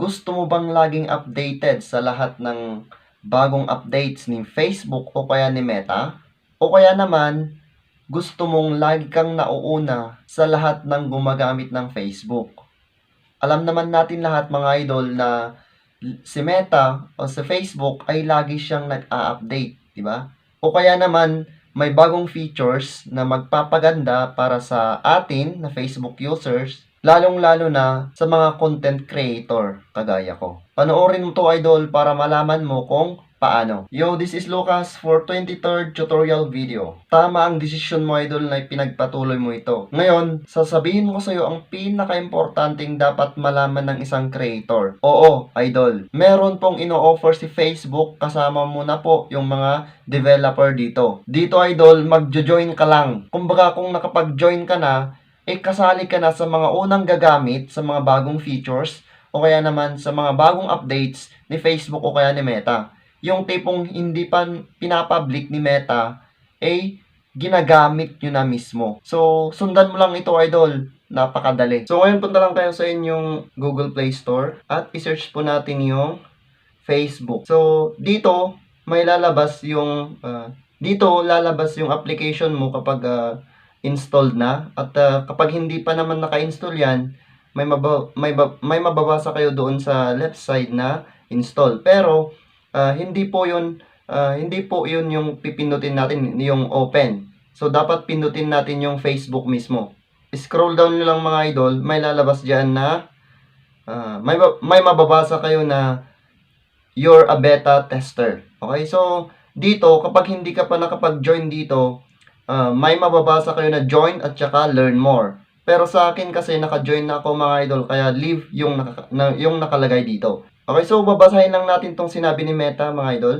Gusto mo bang laging updated sa lahat ng bagong updates ni Facebook o kaya ni Meta? O kaya naman, gusto mong lagi kang nauuna sa lahat ng gumagamit ng Facebook? Alam naman natin lahat mga idol na si Meta o sa Facebook ay lagi siyang nag-a-update, di ba? O kaya naman, may bagong features na magpapaganda para sa atin na Facebook users, lalong-lalo na sa mga content creator kagaya ko. Panoorin mo to idol para malaman mo kung paano. Yo, this is Lucas for 23rd tutorial video. Tama ang desisyon mo idol na pinagpatuloy mo ito. Ngayon, sasabihin ko sa iyo ang pinaka-importanting dapat malaman ng isang creator. Oo, idol. Meron pong ino-offer si Facebook, kasama mo na po yung mga developer dito. Dito idol, magjo-join ka lang. Kumbaga kung nakapag-join ka na, kasali ka na sa mga unang gagamit sa mga bagong features o kaya naman sa mga bagong updates ni Facebook o kaya ni Meta. Yung tipong hindi pa pinapublic ni Meta, ginagamit nyo na mismo. So, sundan mo lang ito, idol. Napakadali. So, ngayon punta lang tayo sa inyong Google Play Store at isearch po natin yung Facebook. So, dito, may lalabas yung, lalabas yung application mo kapag installed na. At kapag hindi pa naman naka-install yan, may mababasa kayo doon sa left side na install. Pero, hindi po yun yung pipindutin natin, yung open. So, dapat pindutin natin yung Facebook mismo. Scroll down nyo lang mga idol, may lalabas dyan na may mababasa kayo na you're a beta tester. Okay, so dito, kapag hindi ka pa nakapag-join dito, may mababasa kayo na join at saka learn more. Pero sa akin kasi naka-join na ako mga idol, kaya leave yung nakalagay dito. Okay, so babasahin lang natin tong sinabi ni Meta mga idol.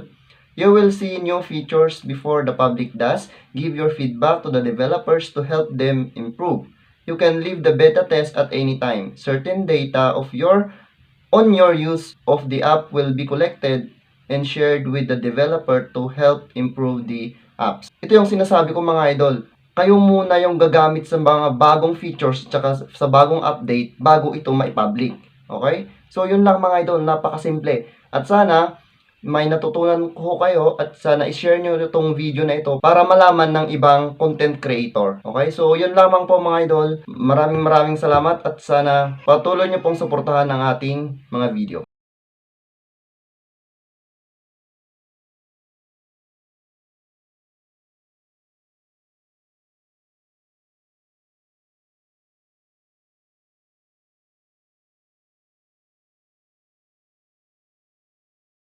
You will see new features before the public does. Give your feedback to the developers to help them improve. You can leave the beta test at any time. Certain data on your use of the app will be collected and shared with the developer to help improve the apps. Ito yung sinasabi ko mga idol. Kayo muna yung gagamit sa mga bagong features at sa bagong update bago ito maipublic. Okay? So, yun lang mga idol. Napakasimple. At sana, may natutunan ko kayo at sana i-share nyo itong video na ito para malaman ng ibang content creator. Okay? So, yun lamang po mga idol. Maraming salamat at sana patuloy nyo pong suportahan ang ating mga video.